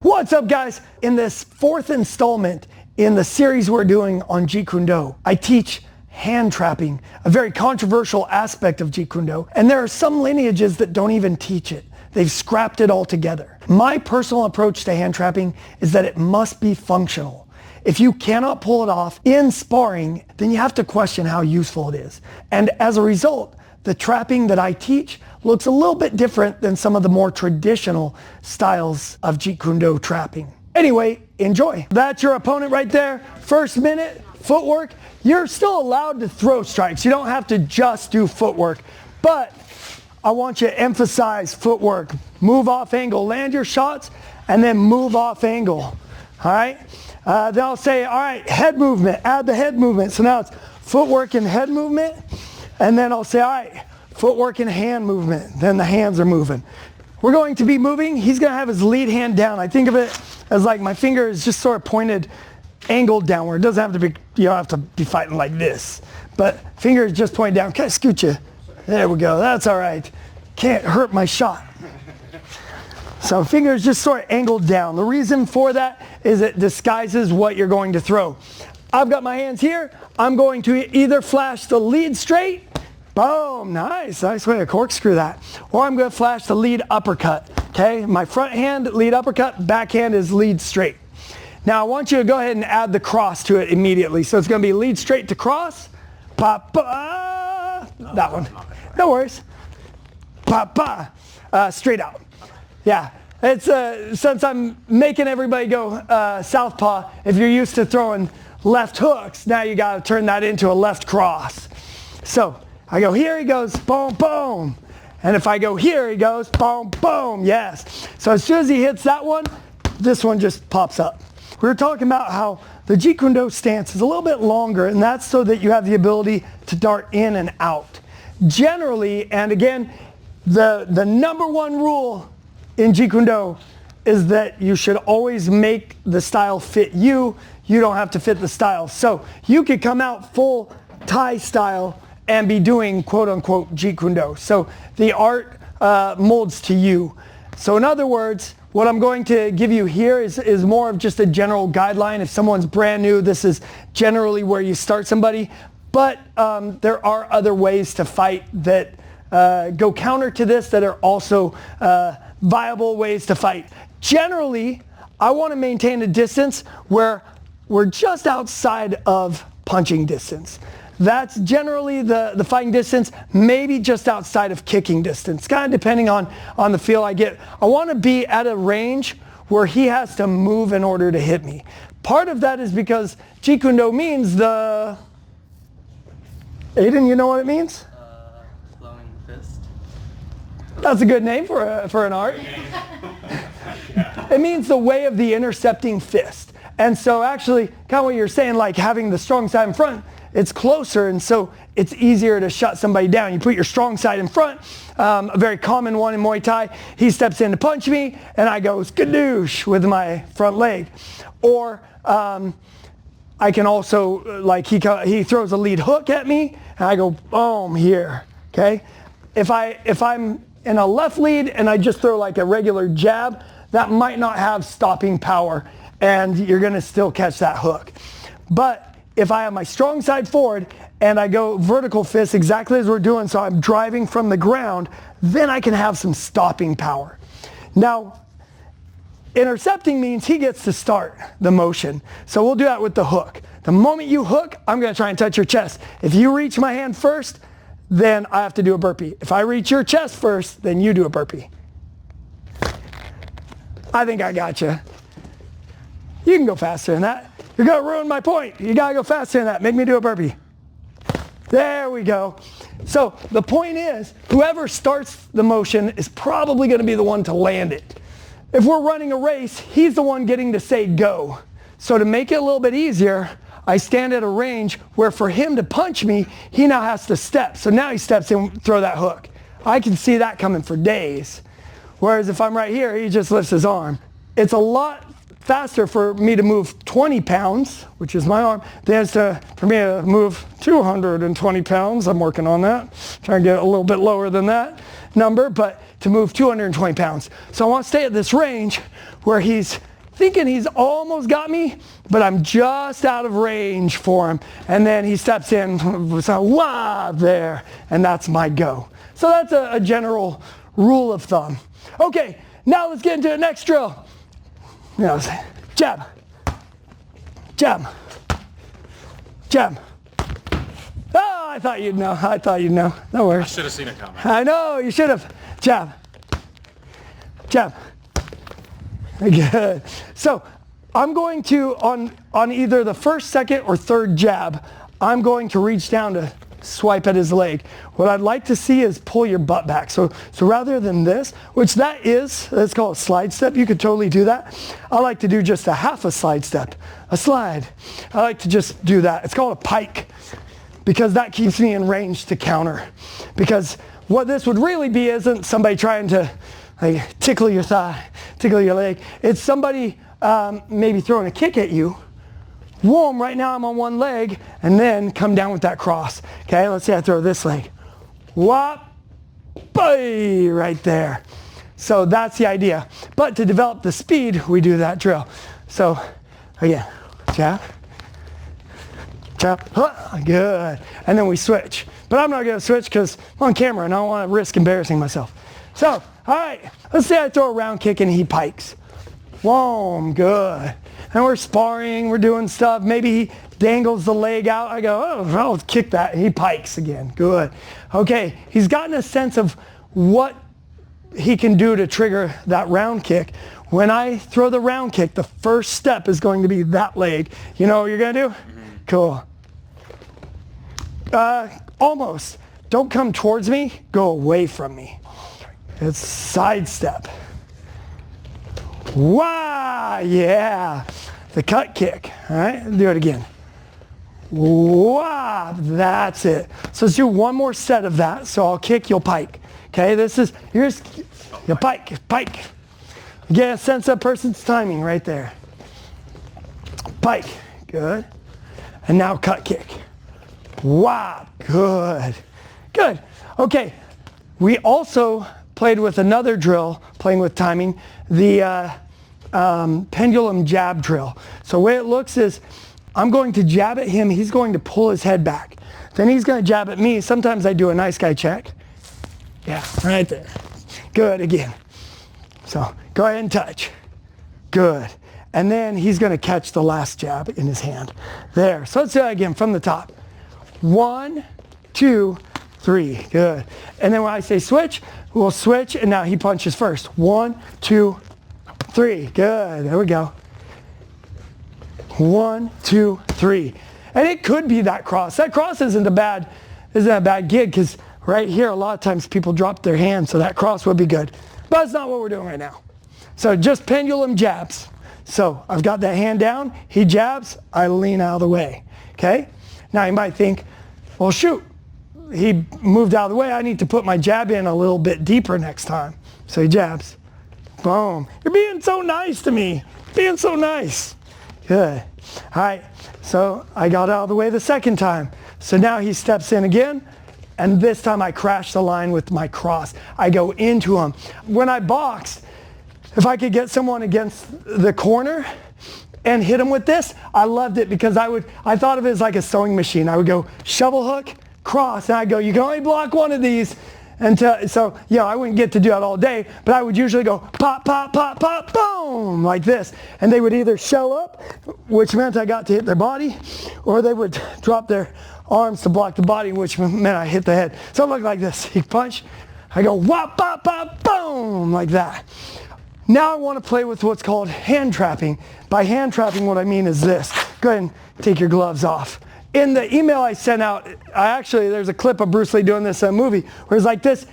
What's up, guys? In this fourth installment in the series we're doing on Jeet Kune Do, I teach hand trapping, a very controversial aspect of Jeet Kune Do, and there are some lineages that don't even teach it. They've scrapped it all together. My personal approach to hand trapping is that it must be functional. If you cannot pull it off in sparring, then you have to question how useful it is. And as a result, the trapping that I teach looks a little bit different than some of the more traditional styles of Jeet Kune Do trapping. Anyway, enjoy. That's your opponent right there. First minute, footwork. You're still allowed to throw strikes. You don't have to just do footwork, but I want you to emphasize footwork. Move off angle, land your shots, and then move off angle. All right? Then I'll say, all right, head movement, add the head movement. So now it's footwork and head movement. And then I'll say, all right, footwork and hand movement. Then the hands are moving. We're going to be moving. He's going to have his lead hand down. I think of it as like my finger is just sort of pointed, angled downward. It doesn't have to be, you don't have to be fighting like this. But finger is just pointed down. Can I scoot you? There we go. That's all right. Can't hurt my shot. So finger is just sort of angled down. The reason for that is it disguises what you're going to throw. I've got my hands here. I'm going to either flash the lead straight. Boom, nice way to corkscrew that. Or I'm going to flash the lead uppercut. Okay, my front hand, lead uppercut, back hand is lead straight. Now I want you to go ahead and add the cross to it immediately. So it's going to be lead straight to cross. Pa, pa, that one. No worries. Pa, pa, straight out. Yeah, it's since I'm making everybody go southpaw, if you're used to throwing left hooks, now you got to turn that into a left cross. So I go here, he goes boom, boom. And if I go here, he goes boom, boom. Yes. So as soon as he hits that one, this one just pops up. We were talking about how the Jeet Kune Do stance is a little bit longer, and that's so that you have the ability to dart in and out. Generally, and again, the number one rule in Jeet Kune Do is that you should always make the style fit you. You don't have to fit the style. So you could come out full Thai style and be doing quote unquote Jeet Kune Do. So the art molds to you. So in other words, what I'm going to give you here is more of just a general guideline. If someone's brand new, this is generally where you start somebody. But there are other ways to fight that go counter to this that are also viable ways to fight. Generally, I want to maintain a distance where we're just outside of punching distance. That's generally the fighting distance, maybe just outside of kicking distance, kind of depending on the feel I get. I want to be at a range where he has to move in order to hit me. Part of that is because Jeet Kune Do means the... Aiden, you know what it means? Flowing fist. That's a good name for an art. It means the way of the intercepting fist. And so actually, kind of what you're saying, like having the strong side in front, it's closer, and so it's easier to shut somebody down. You put your strong side in front, a very common one in Muay Thai. He steps in to punch me, and I go skadoosh with my front leg. Or I can also, like he throws a lead hook at me, and I go boom here, okay? If I'm in a left lead and I just throw like a regular jab, that might not have stopping power, and you're gonna still catch that hook. But if I have my strong side forward and I go vertical fist exactly as we're doing, so I'm driving from the ground, then I can have some stopping power. Now, intercepting means he gets to start the motion. So we'll do that with the hook. The moment you hook, I'm gonna try and touch your chest. If you reach my hand first, then I have to do a burpee. If I reach your chest first, then you do a burpee. I think I got you. You can go faster than that. You're gonna ruin my point. You gotta go faster than that. Make me do a burpee. There we go. So the point is, whoever starts the motion is probably gonna be the one to land it. If we're running a race, he's the one getting to say go. So to make it a little bit easier, I stand at a range where for him to punch me, he now has to step. So now he steps in, throw that hook. I can see that coming for days. Whereas if I'm right here, he just lifts his arm. It's a lot faster for me to move 20 pounds, which is my arm, than it's for me to move 220 pounds. I'm working on that. Trying to get a little bit lower than that number, but to move 220 pounds. So I want to stay at this range where he's thinking he's almost got me, but I'm just out of range for him. And then he steps in, so wow, there, and that's my go. So that's a general rule of thumb. Okay, now let's get into the next drill. Jab, jab, jab. Oh, I thought you'd know. I thought you'd know. No worries. I should have seen it coming. I know, you should have. Jab, jab. Good. So I'm going to, on either the first, second, or third jab, I'm going to reach down to swipe at his leg. What I'd like to see is pull your butt back. So rather than this, which that's called a slide step. You could totally do that. I like to do just a half a slide step, a slide. I like to just do that. It's called a pike because that keeps me in range to counter. Because what this would really be isn't somebody trying to like tickle your thigh, tickle your leg. It's somebody maybe throwing a kick at you. Whoom, right now I'm on one leg, and then come down with that cross. Okay, let's say I throw this leg. Whop, boy, right there. So that's the idea. But to develop the speed, we do that drill. So again, jab, jab, good. And then we switch. But I'm not gonna switch because I'm on camera and I don't wanna risk embarrassing myself. So, all right, let's say I throw a round kick and he pikes. Whoa, good. And we're sparring, we're doing stuff. Maybe he dangles the leg out. I go, oh, I'll kick that. He pikes again. Good. Okay, he's gotten a sense of what he can do to trigger that round kick. When I throw the round kick, the first step is going to be that leg. You know what you're going to do? Cool. Almost. Don't come towards me. Go away from me. It's sidestep. Wow, yeah. The cut kick. All right, do it again. Wow, that's it. So let's do one more set of that. So I'll kick, you'll pike. Okay, here's your pike, pike. Get a sense of person's timing right there. Pike, good. And now cut kick. Wow, good. Good. Okay, we also played with another drill, playing with timing, the pendulum jab drill. So the way it looks is, I'm going to jab at him, he's going to pull his head back. Then he's going to jab at me. Sometimes I do a nice guy check. Yeah, right there. Good, again. So go ahead and touch. Good. And then he's going to catch the last jab in his hand. There. So let's do that again from the top. 1, 2, 3. Good. And then when I say switch, we'll switch, and now he punches first. 1, 2, 3. Good. There we go. 1, 2, 3. And it could be that cross. That cross isn't a bad gig, because right here a lot of times people drop their hands, so that cross would be good. But that's not what we're doing right now. So just pendulum jabs. So I've got that hand down, he jabs, I lean out of the way. Okay? Now you might think, well shoot, he moved out of the way, I need to put my jab in a little bit deeper next time. So he jabs. Boom. You're being so nice to me. Being so nice. Good. All right. So I got out of the way the second time. So now he steps in again, and this time I crash the line with my cross. I go into him. When I boxed, if I could get someone against the corner and hit him with this, I loved it, because I thought of it as like a sewing machine. I would go shovel hook, cross, and I'd go, you can only block one of these. So, yeah, I wouldn't get to do that all day, but I would usually go pop, pop, pop, pop, boom, like this. And they would either shell up, which meant I got to hit their body, or they would drop their arms to block the body, which meant I hit the head. So it looked like this. He punch, I go whop, pop, pop, boom, like that. Now I want to play with what's called hand trapping. By hand trapping, what I mean is this. Go ahead and take your gloves off. In the email I sent out, there's a clip of Bruce Lee doing this in a movie where it's like this.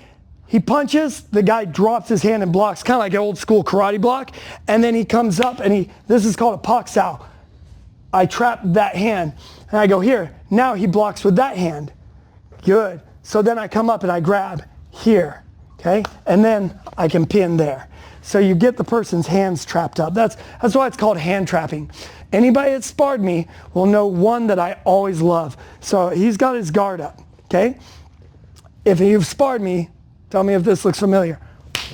He punches, the guy drops his hand and blocks, kind of like an old school karate block, and then he comes up and this is called a Pak Sao. I trap that hand and I go here. Now he blocks with that hand. Good. So then I come up and I grab here, okay? And then I can pin there. So you get the person's hands trapped up. That's why it's called hand trapping. Anybody that sparred me will know one that I always love. So he's got his guard up, okay? If you've sparred me, tell me if this looks familiar.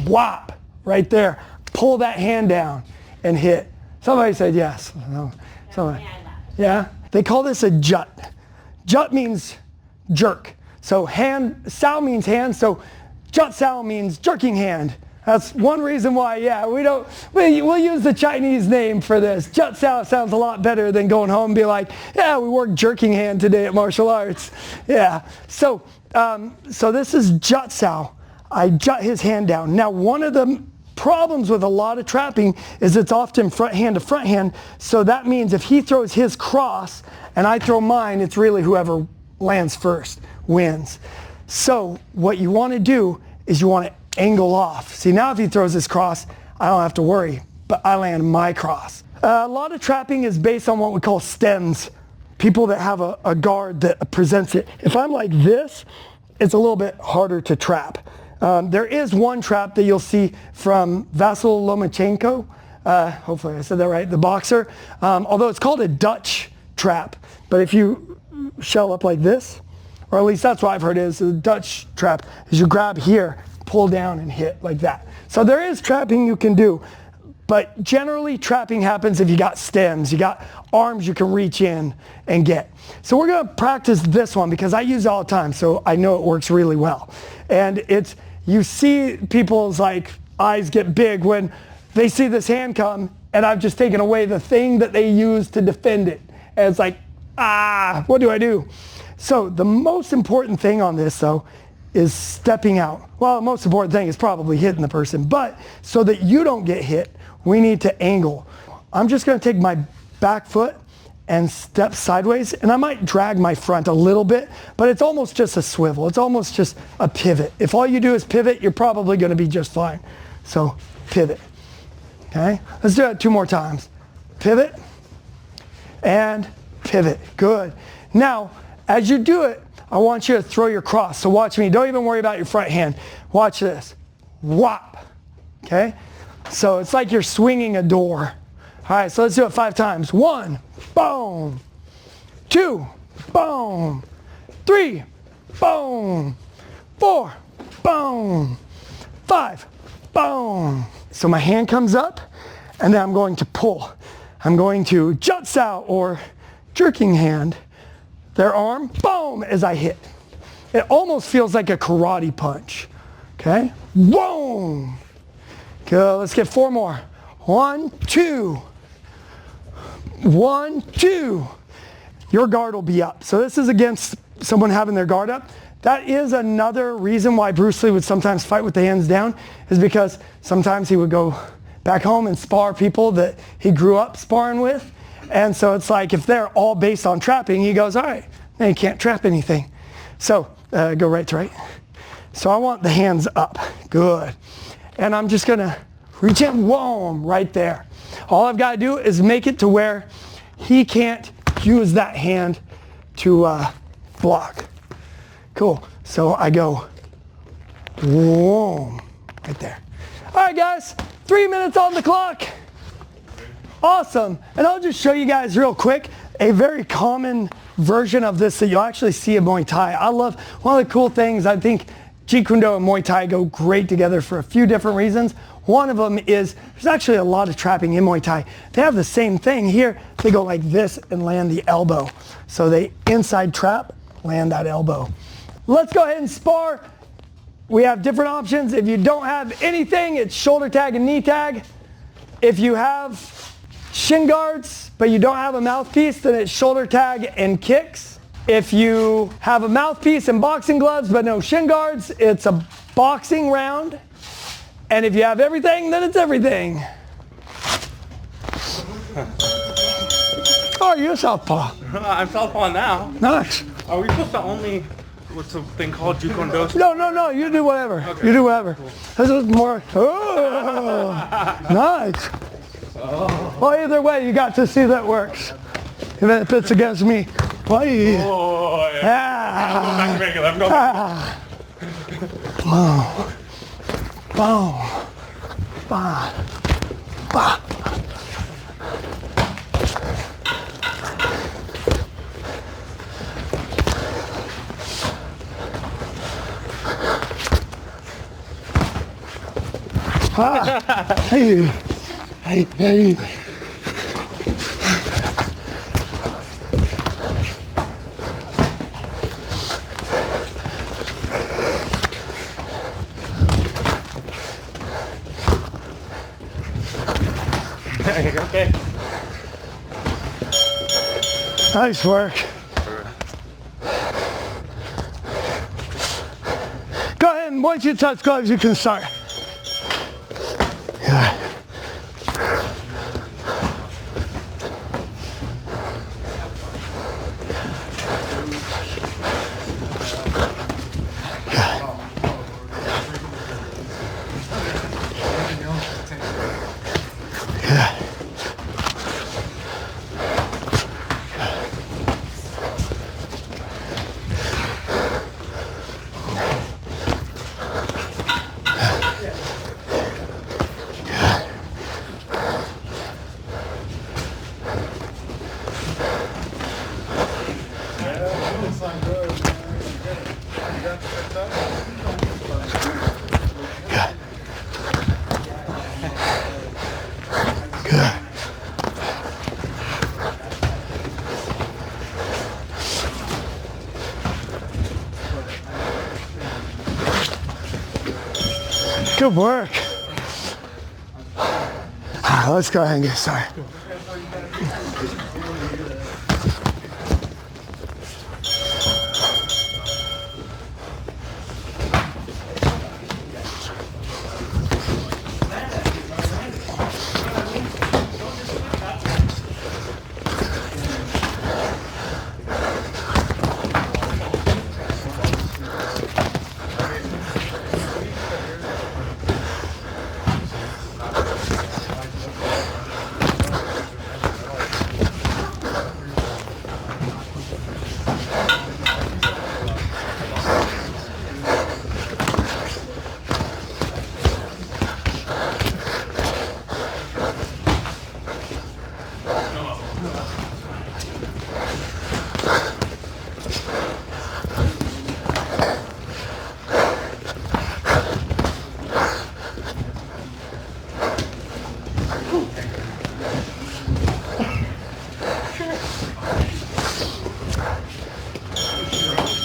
Whop, right there. Pull that hand down and hit. Somebody said yes. No. Somebody. Yeah. They call this a jut. Jut means jerk. So hand, sao means hand. So jut sao means jerking hand. That's one reason why, yeah, we'll use the Chinese name for this. Jut sao sounds a lot better than going home and be like, yeah, we worked jerking hand today at martial arts. Yeah. So this is jut sao. I jut his hand down. Now, one of the problems with a lot of trapping is it's often front hand to front hand. So that means if he throws his cross and I throw mine, it's really whoever lands first wins. So what you want to do is you want to angle off. See, now if he throws his cross, I don't have to worry, but I land my cross. A lot of trapping is based on what we call stems. People that have a guard that presents it. If I'm like this, it's a little bit harder to trap. There is one trap that you'll see from Vasyl Lomachenko. Hopefully I said that right, the boxer. Although it's called a Dutch trap. But if you shell up like this, or at least that's what I've heard is a Dutch trap, is you grab here, pull down and hit like that. So there is trapping you can do, but generally trapping happens if you got stems, you got arms you can reach in and get. So we're gonna practice this one because I use it all the time, so I know it works really well. And it's, you see people's like eyes get big when they see this hand come and I've just taken away the thing that they use to defend it. And it's like, what do I do? So the most important thing on this though is stepping out. Well, the most important thing is probably hitting the person, but so that you don't get hit, we need to angle. I'm just gonna take my back foot and step sideways, and I might drag my front a little bit, but it's almost just a swivel. It's almost just a pivot. If all you do is pivot, you're probably gonna be just fine. So pivot, okay? Let's do it 2 more times. Pivot and pivot, good. Now, as you do it, I want you to throw your cross. So watch me, don't even worry about your front hand. Watch this, whop, okay? So it's like you're swinging a door. All right, so let's do it 5 times. 1, boom. 2, boom. 3, boom. 4, boom. 5, boom. So my hand comes up, and then I'm going to pull. I'm going to jut sao, or jerking hand. Their arm, boom, as I hit. It almost feels like a karate punch, okay? Boom. Good, let's get 4 more. 1, 2. 1, 2. Your guard will be up. So this is against someone having their guard up. That is another reason why Bruce Lee would sometimes fight with the hands down, is because sometimes he would go back home and spar people that he grew up sparring with. And so it's like if they're all based on trapping, he goes, all right, now you can't trap anything. So go right to right. So I want the hands up, good. And I'm just gonna reach in, whoa, right there. All I've gotta do is make it to where he can't use that hand to block. Cool, so I go, whoa, right there. All right guys, 3 minutes on the clock. Awesome, and I'll just show you guys real quick a very common version of this that you'll actually see in Muay Thai. I love, one of the cool things, I think Jeet Kune Do and Muay Thai go great together for a few different reasons. One of them is, there's actually a lot of trapping in Muay Thai. They have the same thing here. They go like this and land the elbow. So they inside trap, land that elbow. Let's go ahead and spar. We have different options. If you don't have anything, it's shoulder tag and knee tag. If you have shin guards, but you don't have a mouthpiece, then it's shoulder tag and kicks. If you have a mouthpiece and boxing gloves, but no shin guards, it's a boxing round. And if you have everything, then it's everything. Oh, you're southpaw. I'm southpaw now. Nice. Are we supposed to only, what's the thing called, Jeet Kune Do? No, you do whatever. Okay. You do whatever. Cool. This is more, nice. Oh. Well, either way, you got to see that works. If it's against me, why? Oh, yeah. I'm going back to regular. I'm going back. Boom. Boom. Boom. Hey. Okay. Nice work. Go ahead, and once you touch gloves, you can start. Yeah. Good work. Let's go ahead and get started.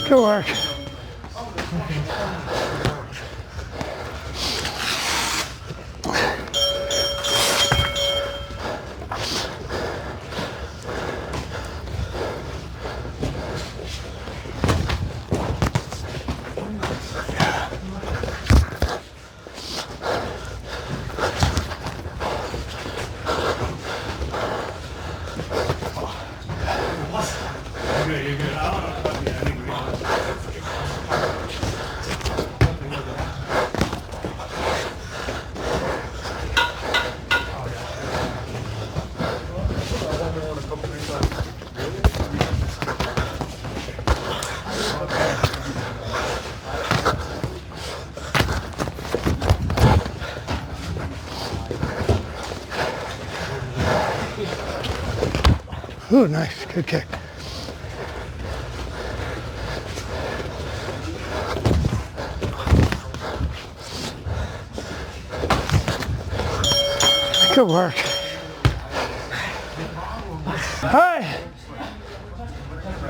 Good work. Ooh, nice, good kick. Good work. All right.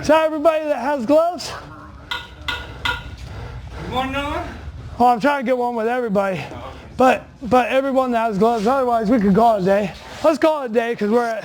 So everybody that has gloves? You want another one? Oh, I'm trying to get one with everybody. But everyone that has gloves, otherwise we could call it a day. Let's call it a day because we're at